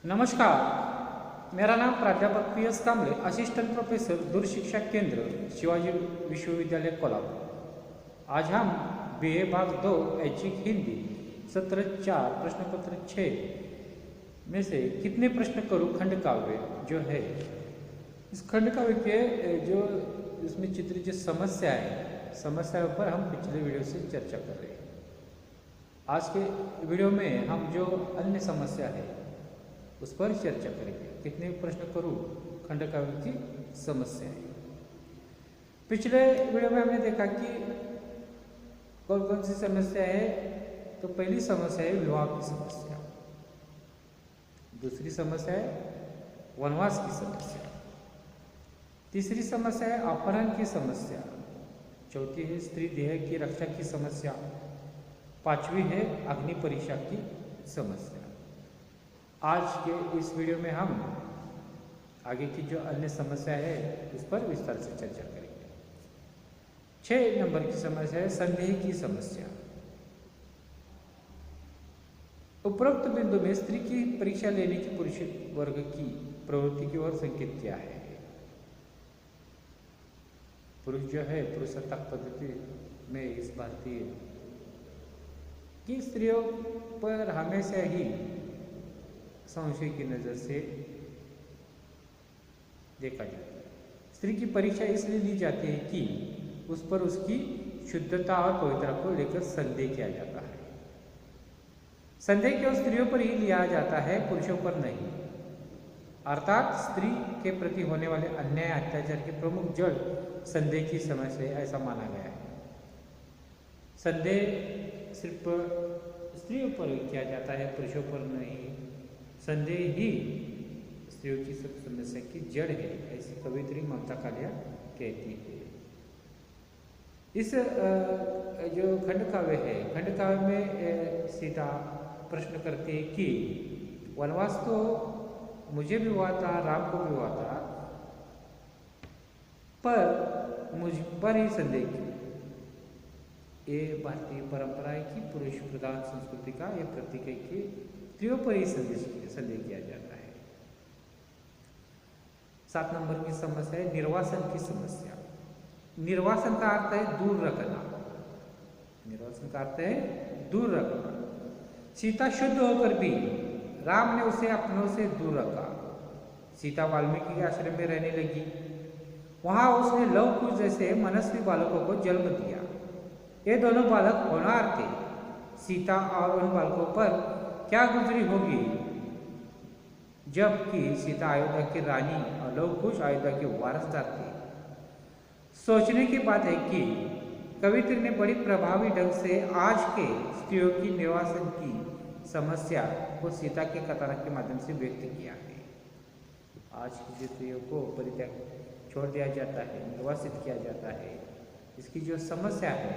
नमस्कार, मेरा नाम प्राध्यापक PS कांबळे, असिस्टेंट प्रोफेसर दूर शिक्षा केंद्र शिवाजी विश्वविद्यालय कोल्हापुर। आज हम BA भाग 2 ऐच्छिक हिंदी सत्र 4 प्रश्न पत्र 6 में से कितने प्रश्न करूं खंड काव्य जो है, इस खंड काव्य के जो इसमें चित्रित जो समस्या है, समस्या पर हम पिछले वीडियो से चर्चा कर रहे हैं। आज के वीडियो में हम जो अन्य समस्या है उस पर चर्चा करेंगे। कितने प्रश्न करूं खंड काव्य की समस्या है। पिछले वीडियो में हमने देखा कि कौन कौन सी समस्या है। तो पहली समस्या है विवाह की समस्या, दूसरी समस्या है वनवास की समस्या, तीसरी समस्या है अपहरण की समस्या, चौथी है स्त्री देह की रक्षा की समस्या, पांचवी है अग्नि परीक्षा की समस्या। आज के इस वीडियो में हम आगे की जो अन्य समस्या है उस पर विस्तार से चर्चा करेंगे। 6 नंबर की समस्या है संदेह की समस्या। उपरोक्त बिंदु में स्त्री की परीक्षा लेने की पुरुष वर्ग की प्रवृत्ति की ओर संकेत क्या है। पुरुष जो है पुरुषसत्ताक पद्धति में इस भारतीय की स्त्रियों पर हमेशा ही संशय की नजर से देखा जाता है। स्त्री की परीक्षा इसलिए ली जाती है कि उस पर उसकी शुद्धता और पवित्रता को लेकर संदेह किया जाता है। संदेह केवल स्त्रियों पर ही लिया जाता है, पुरुषों पर नहीं। अर्थात स्त्री के प्रति होने वाले अन्याय अत्याचार की प्रमुख जड़ संदेह की समस्या है, ऐसा माना गया है। संदेह सिर्फ स्त्रियों पर किया जाता है, पुरुषों पर नहीं। संदेह ही स्त्रियों की सब समस्या की जड़ है, ऐसी कवित्री ममता कालिया कहती है। इस जो खंड काव्य है, खंड काव्य में सीता प्रश्न करती है कि वनवास तो मुझे भी हुआ था, राम को भी हुआ था, पर मुझ पर ही संदेह क्यों। ये भारतीय परंपरा है कि पुरुष प्रधान संस्कृति का यह प्रतीक है कि स्त्रियों पर ही संदेह किया जाता है। 7 नंबर की समस्या है निर्वासन की समस्या। निर्वासन का अर्थ है दूर रखना। निर्वासन का अर्थ है दूर रखना। सीता शुद्ध होकर भी राम ने उसे अपनों से दूर रखा। सीता वाल्मीकि के आश्रम में रहने लगी। वहां उसने लव कुश जैसे मनस्वी बालकों को जन्म दिया। ये दोनों बालक होनहार थे। सीता और उन बालकों पर क्या गुजरी होगी जबकि सीता अयोध्या की रानी और लव कुश अयोध्या के वारसदार थे। सोचने की बात है कि कवित्री ने बड़ी प्रभावी ढंग से आज के स्त्रियों की निर्वासन की समस्या को सीता के कथानक के माध्यम से व्यक्त किया है। आज की स्त्रियों को परित्याग छोड़ दिया जाता है, निर्वासित किया जाता है, इसकी जो समस्या है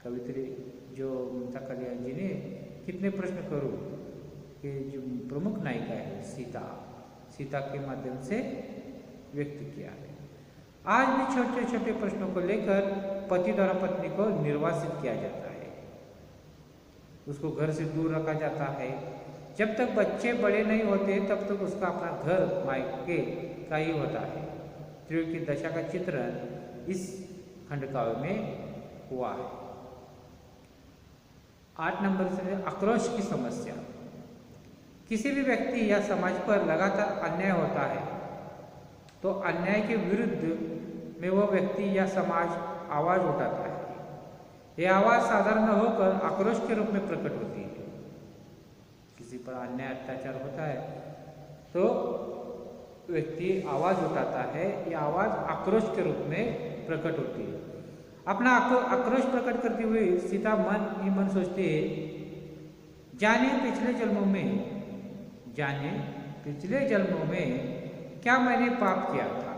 कवित्री जो ममता कालिया जी ने कितने प्रश्न करूं कि जो प्रमुख नायिका है सीता के माध्यम से व्यक्त किया है। आज भी छोटे छोटे प्रश्नों को लेकर पति द्वारा पत्नी को निर्वासित किया जाता है, उसको घर से दूर रखा जाता है। जब तक बच्चे बड़े नहीं होते तब तक उसका अपना घर मायके का ही होता है। स्त्रियों की दशा का चित्रण इस खंड काव्य में हुआ है। 8 नंबर से आक्रोश की समस्या। किसी भी व्यक्ति या समाज पर लगातार अन्याय होता है तो अन्याय के विरुद्ध में वो व्यक्ति या समाज आवाज उठाता है। यह आवाज साधारण न होकर आक्रोश के रूप में प्रकट होती है। किसी पर अन्याय अत्याचार होता है तो व्यक्ति आवाज उठाता है, यह आवाज आक्रोश के रूप में प्रकट होती है। अपना आक्रोश प्रकट करती हुई सीता मन ही मन सोचती है, जाने पिछले जन्मों में क्या मैंने पाप किया था।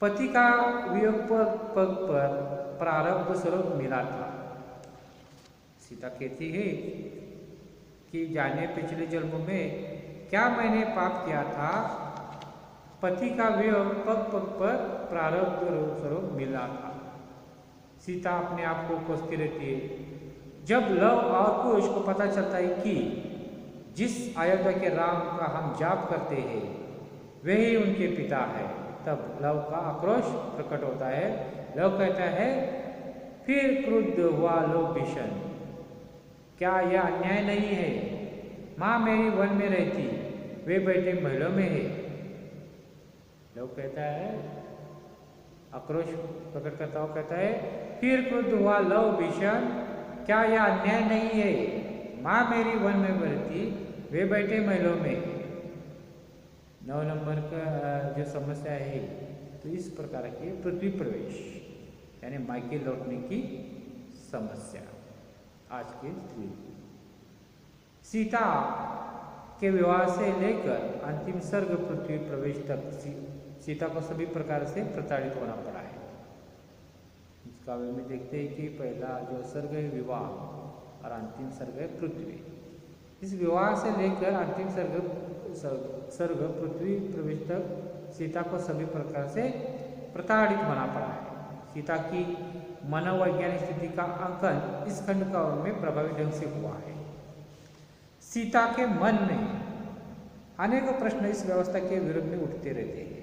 पति का वियोग पग पर प्रारब्ध स्वरूप मिला था। सीता कहती है कि जाने पिछले जन्मों में क्या मैंने पाप किया था, पति का वियोग पग पग पर प्रारब्ध स्वरूप मिला था। सीता अपने आप को कोसती रहती है। जब लव और कुश को पता चलता है कि जिस अयोध्या के राम का हम जाप करते हैं वही उनके पिता है। तब लव का आक्रोश प्रकट होता है। लव कहता है, फिर क्रुद्ध हुआ लोग भीषण, क्या यह अन्याय नहीं है? माँ मेरी वन में रहती, वे बेटे महलों में है। लव कहता है, आक्रोश प्रकट करता हुआ कहता है, फिर क्रुद्ध हुआ लव भीषण, क्या यह अन्याय नहीं है? माँ मेरी वन में रहती, वे बैठे महलों में। 9 नंबर का जो समस्या है तो इस प्रकार की पृथ्वी प्रवेश यानी मायके लौटने की समस्या आज की स्त्री। सीता के विवाह से लेकर अंतिम सर्ग पृथ्वी प्रवेश तक सीता को सभी प्रकार से प्रताड़ित होना पड़ा है। इस काव्य में देखते हैं कि पहला जो सर्ग है विवाह और अंतिम सर्ग है पृथ्वी। इस विवाह से लेकर अंतिम सर्ग पृथ्वी प्रवेश तक सीता को सभी प्रकार से प्रताड़ित होना पड़ा है। सीता की मनोवैज्ञानिक स्थिति का अंकन इस खंड काव्य में प्रभावी ढंग से हुआ है। सीता के मन में अनेकों प्रश्न इस व्यवस्था के विरुद्ध में उठते रहते हैं।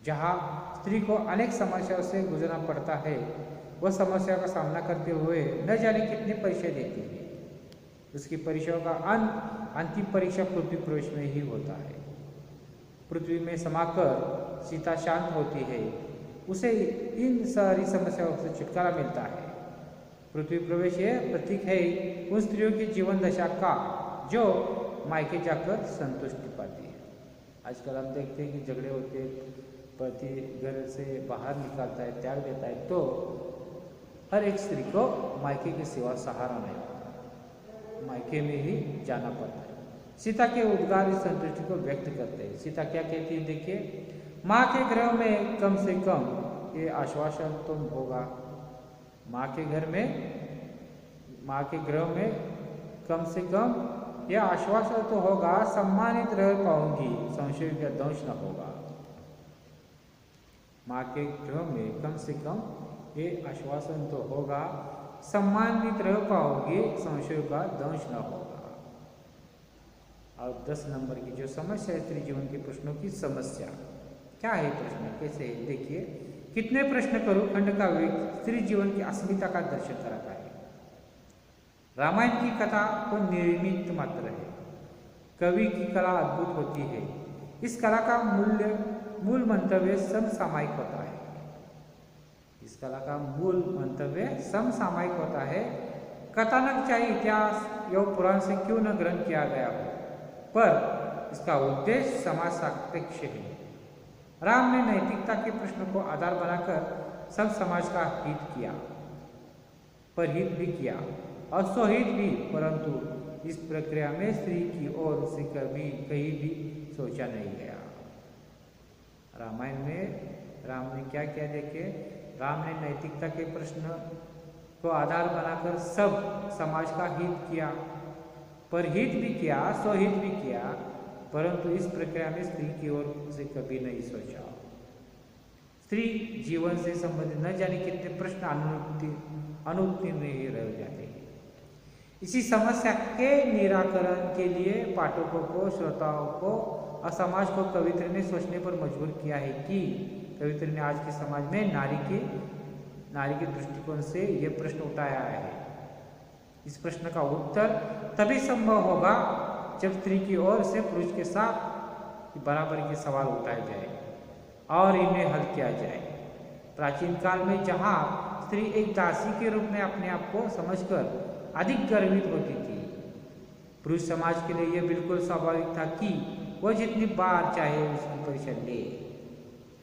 जहाँ स्त्री को अनेक समस्याओं से गुजरना पड़ता है, वह समस्या का सामना करते हुए न जाने कितनी परीक्षा देती है। उसकी परीक्षाओं का अंतिम परीक्षा पृथ्वी प्रवेश में ही होता है। पृथ्वी में समाकर सीता शांत होती है, उसे इन सारी समस्याओं से छुटकारा मिलता है। पृथ्वी प्रवेश यह प्रतीक है उन स्त्रियों की जीवन दशा का जो मायके जाकर संतुष्टि पाती है। आजकल हम देखते हैं कि झगड़े होते, पति घर से बाहर निकालता है, त्याग देता है, तो हर एक स्त्री को मायके के सिवा सहारा नहीं होता, मायके में ही जाना पड़ता है। सीता के उद्गार इस संतुष्टि को व्यक्त करते हैं। सीता क्या कहती है, देखिए, माँ के गृह में कम से कम ये आश्वासन तो होगा। माँ के घर में, माँ के गृह में कम से कम यह आश्वासन तो होगा, सम्मानित रह पाऊंगी, संशय का दंश न होगा। माँ के गृह में कम से कम ये आश्वासन तो होगा, सम्मानित रह पाओगे, संशय का दंश न होगा। और 10 नंबर की जो समस्या है स्त्री जीवन के प्रश्नों की समस्या क्या है, प्रश्न कैसे है, देखिए। कितने प्रश्न करूं खंड का स्त्री जीवन की अस्मिता का दर्शन कराता है। रामायण की कथा को निर्मित मात्र है, कवि की कला अद्भुत होती है। इस कला का मूल मंतव्य समसामयिक होता है। इस कला का मूल मंतव्य समसामयिक होता है। कथानक चाहे इतिहास या पुराण से क्यों न ग्रहण किया गया हो, पर इसका उद्देश्य समाज सापेक्ष है। राम ने नैतिकता के प्रश्न को आधार बनाकर सब समाज का हित किया, पर हित भी किया और स्वहित भी, परंतु इस प्रक्रिया में स्त्री की ओर उसे कभी कहीं भी सोचा नहीं गया। रामायण में राम ने क्या किया, देखिए, राम ने नैतिकता के प्रश्न को आधार बनाकर सब समाज का हित किया, पर हित भी किया, स्वहित भी किया, परंतु इस प्रक्रिया में स्त्री की ओर से कभी नहीं सोचा। स्त्री जीवन से संबंधित न जाने कितने प्रश्न अनुत्तीर्ण ही रह जाते हैं। इसी समस्या के निराकरण के लिए पाठकों को, श्रोताओं को और समाज को कवित्री ने सोचने पर मजबूर किया है कि कवित्री ने आज के समाज में नारी के दृष्टिकोण से यह प्रश्न उठाया है। इस प्रश्न का उत्तर तभी संभव होगा जब स्त्री की ओर से पुरुष के साथ बराबरी के सवाल उठाए जाए और इन्हें हल किया जाए। प्राचीन काल में जहाँ स्त्री एक दासी के रूप में अपने आप को समझकर अधिक गर्वित होती थी, पुरुष समाज के लिए यह बिल्कुल स्वाभाविक था कि वह जितनी बार चाहे उसकी परीक्षा ले।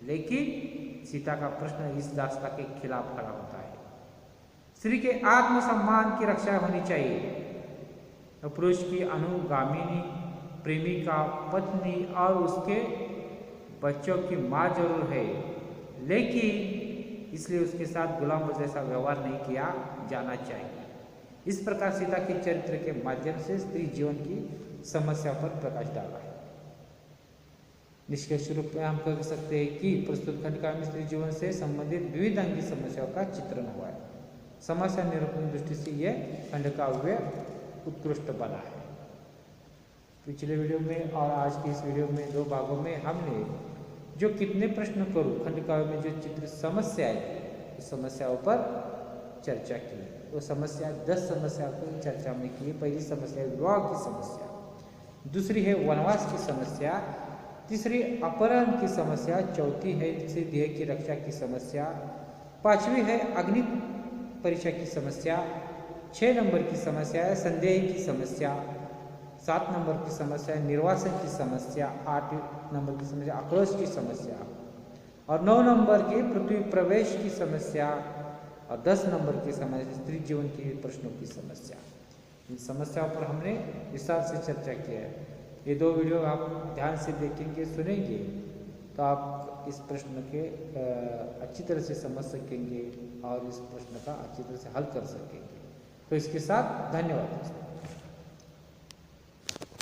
लेकिन सीता का प्रश्न इस दासता के खिलाफ खड़ा होता है। स्त्री के आत्मसम्मान की रक्षा होनी चाहिए। तो पुरुष की अनुगामिनी, प्रेमिका, पत्नी और उसके बच्चों की माँ जरूर है, लेकिन इसलिए उसके साथ गुलाम जैसा व्यवहार नहीं किया जाना चाहिए। इस प्रकार सीता के चरित्र के माध्यम से स्त्री जीवन की समस्या पर प्रकाश डाला है। निष्कर्ष रूप में हम कह सकते हैं कि प्रस्तुत खंड का स्त्री जीवन से संबंधित विविध अंगी समस्याओं का चित्रण हुआ है। समस्या निरूपण दृष्टि से यह खंड काव्य उत्कृष्ट बना है। पिछले वीडियो में और आज की इस वीडियो में 2 भागों में हमने जो कितने प्रश्न करूँ खंड काव्य में जो चित्र समस्याएं थी उस समस्याओं पर चर्चा की। वो समस्या 10 समस्या को चर्चा में की। पहली समस्या विवाह की समस्या, दूसरी है वनवास की समस्या, तीसरी अपहरण की समस्या, चौथी है देह की रक्षा की समस्या, पांचवी है अग्नि परीक्षा की समस्या, 6 नंबर की समस्या है संदेह की समस्या, 7 नंबर की समस्या है निर्वासन की समस्या, 8 नंबर की समस्या आक्रोश की समस्या और 9 नंबर की पृथ्वी प्रवेश की समस्या और 10 नंबर की समस्या स्त्री जीवन के प्रश्नों की समस्या। इन समस्याओं पर हमने विस्तार से चर्चा किया है। ये 2 वीडियो आप ध्यान से देखेंगे, सुनेंगे तो आप इस प्रश्न के अच्छी तरह से समझ सकेंगे और इस प्रश्न का अच्छी तरह से हल कर सकेंगे। तो इसके साथ धन्यवाद।